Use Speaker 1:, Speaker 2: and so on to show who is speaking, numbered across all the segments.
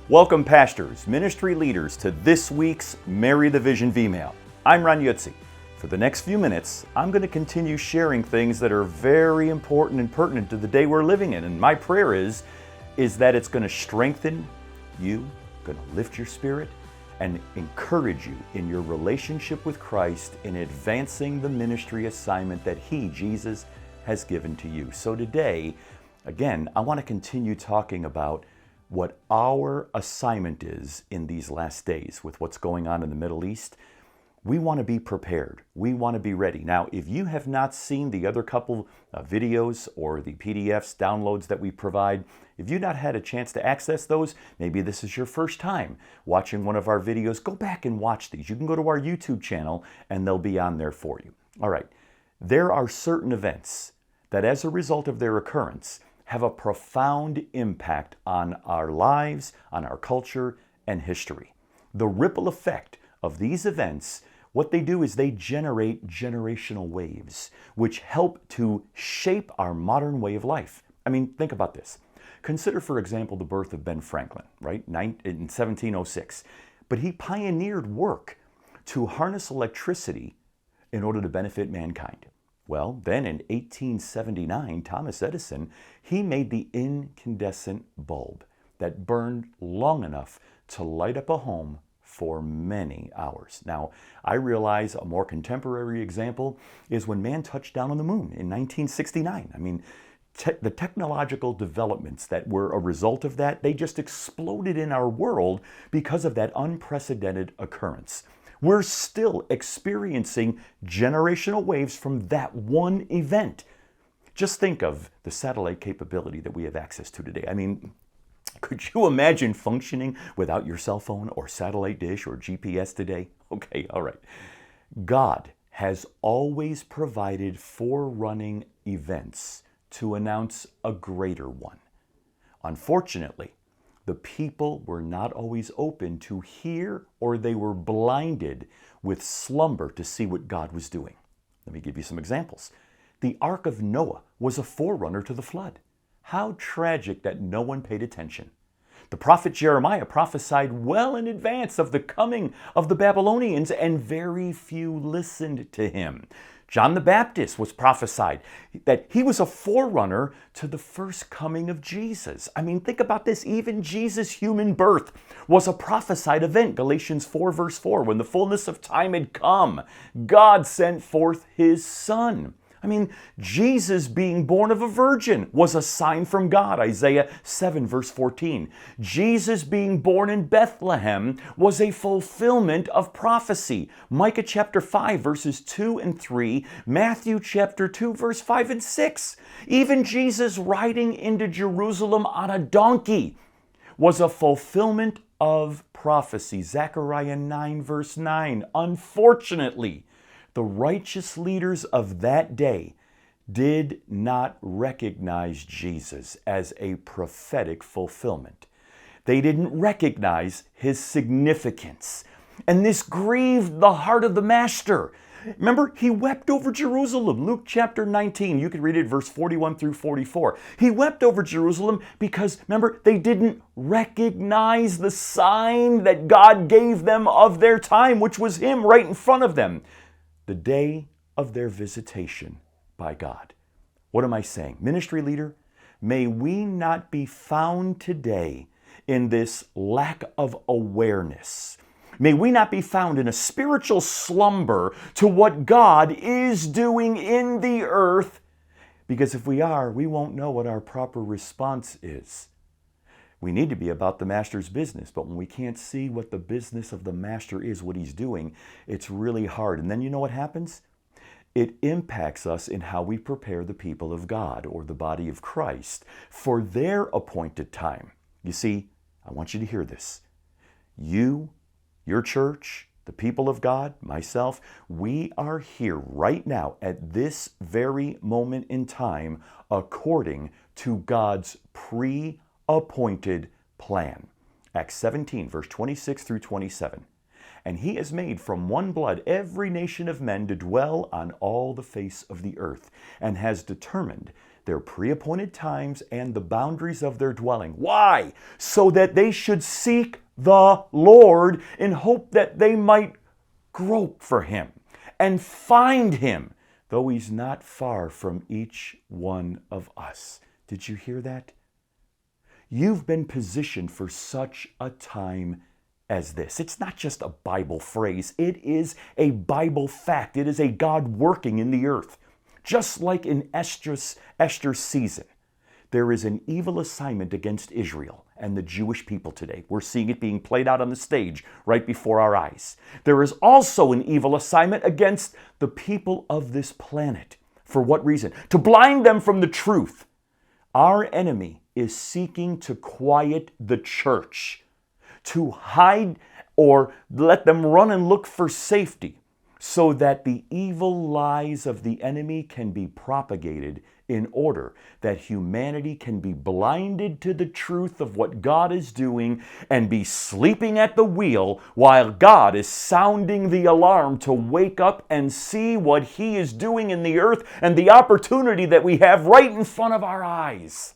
Speaker 1: Welcome pastors, ministry leaders to this week's Marry the Vision V-Mail. I'm Jutze. For the next few minutes, I'm going to continue sharing things that are very important and pertinent to the day we're living in. And my prayer is that it's going to strengthen you, going to lift your spirit, and encourage you in your relationship with Christ in advancing the ministry assignment that He, Jesus, has given to you. So today, again, I want to continue talking about what our assignment is in these last days with what's going on in the Middle East. We want to be prepared. We want to be ready. Now, if you have not seen the other couple videos or the PDFs, downloads that we provide, if you've not had a chance to access those, maybe this is your first time watching one of our videos, go back and watch these. You can go to our YouTube channel and they'll be on there for you. All right. There are certain events that as a result of their occurrence have a profound impact on our lives, on our culture, and history. The ripple effect of these events, what they do is they generate generational waves, which help to shape our modern way of life. I mean, think about this. Consider, for example, the birth of Ben Franklin, right, in 1706. But he pioneered work to harness electricity in order to benefit mankind. Well, then in 1879, Thomas Edison, he made the incandescent bulb that burned long enough to light up a home for many hours. Now, I realize a more contemporary example is when man touched down on the moon in 1969. I mean, the technological developments that were a result of that, they just exploded in our world because of that unprecedented occurrence. We're still experiencing generational waves from that one event. Just think of the satellite capability that we have access to today. I mean, could you imagine functioning without your cell phone or satellite dish or GPS today? Okay, all right. God has always provided forerunning events to announce a greater one. Unfortunately, the people were not always open to hear, or they were blinded with slumber to see what God was doing. Let me give you some examples. The Ark of Noah was a forerunner to the flood. How tragic that no one paid attention. The prophet Jeremiah prophesied well in advance of the coming of the Babylonians, and very few listened to him. John the Baptist was prophesied that he was a forerunner to the first coming of Jesus. I mean, think about this. Even Jesus' human birth was a prophesied event. Galatians 4 verse 4, when the fullness of time had come, God sent forth His Son. I mean, Jesus being born of a virgin was a sign from God, Isaiah 7 verse 14. Jesus being born in Bethlehem was a fulfillment of prophecy. Micah chapter 5 verses 2 and 3, Matthew chapter 2 verse 5 and 6. Even Jesus riding into Jerusalem on a donkey was a fulfillment of prophecy. Zechariah 9 verse 9. Unfortunately, the righteous leaders of that day did not recognize Jesus as a prophetic fulfillment. They didn't recognize His significance. And this grieved the heart of the Master. Remember, He wept over Jerusalem. Luke chapter 19, you can read it verse 41 through 44. He wept over Jerusalem because, remember, they didn't recognize the sign that God gave them of their time, which was Him right in front of them. The day of their visitation by God. What am I saying? Ministry leader, may we not be found today in this lack of awareness. May we not be found in a spiritual slumber to what God is doing in the earth, because if we are, we won't know what our proper response is. We need to be about the Master's business, but when we can't see what the business of the Master is, what He's doing, it's really hard. And then you know what happens? It impacts us in how we prepare the people of God or the body of Christ for their appointed time. You see, I want you to hear this. You, your church, the people of God, myself, we are here right now at this very moment in time according to God's pre-appointed plan. Acts 17, verse 26 through 27. And He has made from one blood every nation of men to dwell on all the face of the earth, and has determined their pre-appointed times and the boundaries of their dwelling. Why? So that they should seek the Lord in hope that they might grope for him and find him, though he's not far from each one of us. Did you hear that? You've been positioned for such a time as this. It's not just a Bible phrase. It is a Bible fact. It is a God working in the earth. Just like in Esther's season, there is an evil assignment against Israel and the Jewish people today. We're seeing it being played out on the stage right before our eyes. There is also an evil assignment against the people of this planet. For what reason? To blind them from the truth. Our enemy is seeking to quiet the church, to hide or let them run and look for safety, so that the evil lies of the enemy can be propagated in order that humanity can be blinded to the truth of what God is doing and be sleeping at the wheel while God is sounding the alarm to wake up and see what he is doing in the earth and the opportunity that we have right in front of our eyes.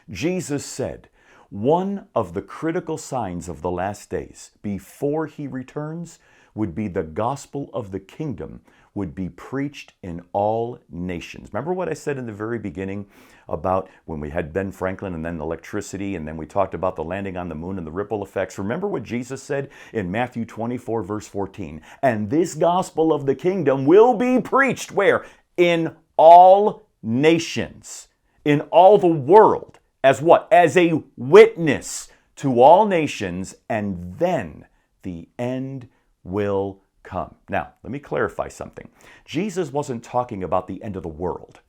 Speaker 1: Jesus said, one of the critical signs of the last days before he returns would be the gospel of the kingdom would be preached in all nations. Remember what I said in the very beginning about when we had Ben Franklin and then electricity, and then we talked about the landing on the moon and the ripple effects. Remember what Jesus said in Matthew 24, verse 14. And this gospel of the kingdom will be preached where? In all nations, in all the world. As what? As a witness to all nations, and then the end will come. Now, let me clarify something. Jesus wasn't talking about the end of the world,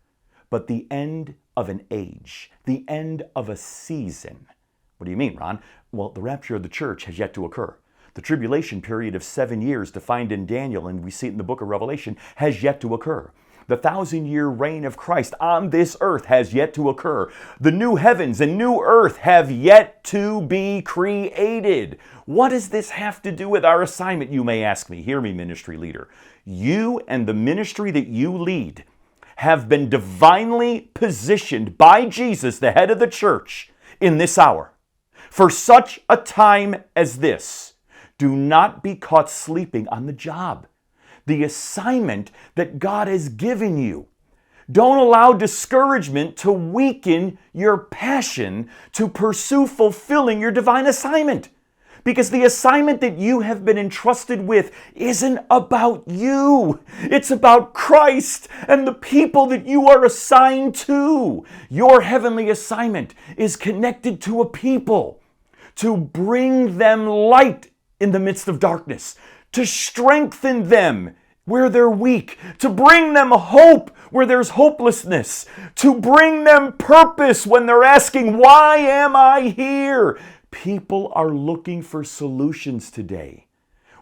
Speaker 1: but the end of an age, the end of a season. What do you mean, Ron? Well, the rapture of the church has yet to occur. The tribulation period of 7 years defined in Daniel, and we see it in the book of Revelation, has yet to occur. The 1,000-year reign of Christ on this earth has yet to occur. The new heavens and new earth have yet to be created. What does this have to do with our assignment, you may ask me? Hear me, ministry leader. You and the ministry that you lead have been divinely positioned by Jesus, the head of the church, in this hour. For such a time as this, do not be caught sleeping on the job. The assignment that God has given you. Don't allow discouragement to weaken your passion to pursue fulfilling your divine assignment. Because the assignment that you have been entrusted with isn't about you. It's about Christ and the people that you are assigned to. Your heavenly assignment is connected to a people, to bring them light in the midst of darkness, to strengthen them where they're weak, to bring them hope where there's hopelessness, to bring them purpose when they're asking, why am I here? People are looking for solutions today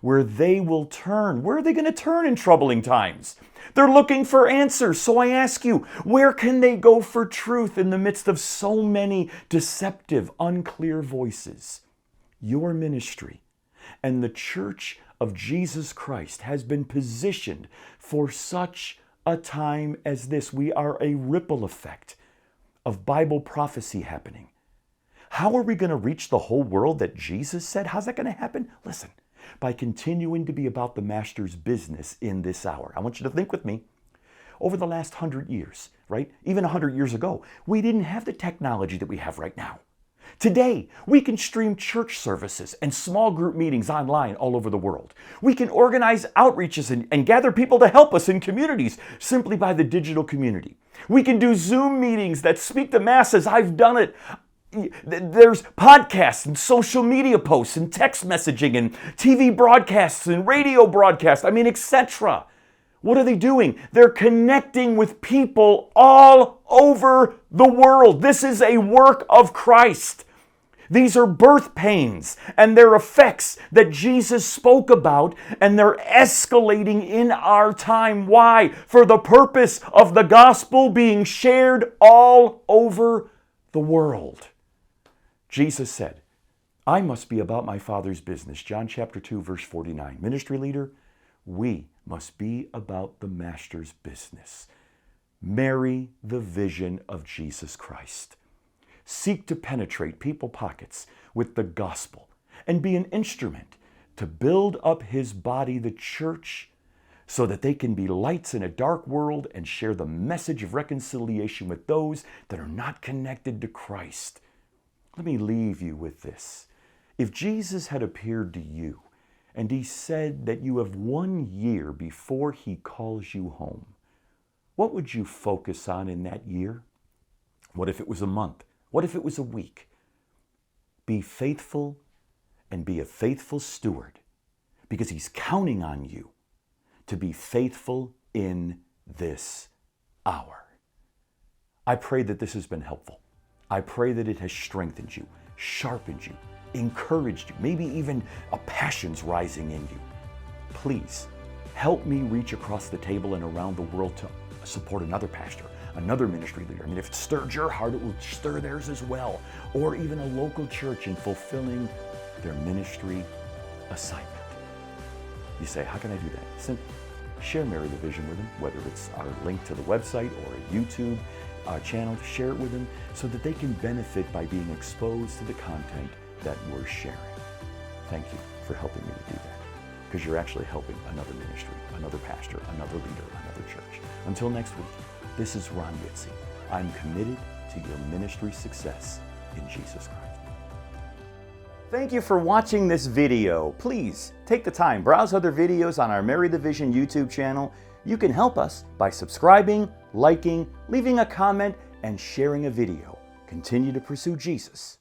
Speaker 1: where they will turn. Where are they going to turn in troubling times? They're looking for answers. So I ask you, where can they go for truth in the midst of so many deceptive, unclear voices? Your ministry and the church of Jesus Christ has been positioned for such a time as this. We are a ripple effect of Bible prophecy happening. How are we going to reach the whole world that Jesus said? How's that going to happen? Listen, by continuing to be about the Master's business in this hour. I want you to think with me. Over the last 100 years, right? Even 100 years ago, we didn't have the technology that we have right now. Today, we can stream church services and small group meetings online all over the world. We can organize outreaches and gather people to help us in communities simply by the digital community. We can do Zoom meetings that speak to masses. I've done it. There's podcasts and social media posts and text messaging and TV broadcasts and radio broadcasts, etc. What are they doing? They're connecting with people all over the world. This is a work of Christ. These are birth pains and their effects that Jesus spoke about, and they're escalating in our time. Why? For the purpose of the gospel being shared all over the world. Jesus said, I must be about my Father's business. John chapter 2, verse 49. Ministry leader, we must be about the Master's business. Marry the vision of Jesus Christ. Seek to penetrate people's pockets with the gospel and be an instrument to build up His body, the church, so that they can be lights in a dark world and share the message of reconciliation with those that are not connected to Christ. Let me leave you with this. If Jesus had appeared to you and He said that you have 1 year before He calls you home, what would you focus on in that year? What if it was a month? What if it was a week? Be faithful and be a faithful steward, because He's counting on you to be faithful in this hour. I pray that this has been helpful. I pray that it has strengthened you, sharpened you, encouraged you, maybe even a passion's rising in you. Please help me reach across the table and around the world to support another pastor, another ministry leader. I mean, if it stirred your heart, it will stir theirs as well. Or even a local church in fulfilling their ministry assignment. You say, how can I do that? Simply share Marry the Vision with them, whether it's our link to the website or a YouTube channel. Share it with them so that they can benefit by being exposed to the content that we're sharing. Thank you for helping me to do that, because you're actually helping another ministry, another pastor, another leader, another church. Until next week, this is Ron Jutze. I'm committed to your ministry success in Jesus Christ. Thank you for watching this video. Please take the time, browse other videos on our Marry the Vision YouTube channel. You can help us by subscribing, liking, leaving a comment, and sharing a video. Continue to pursue Jesus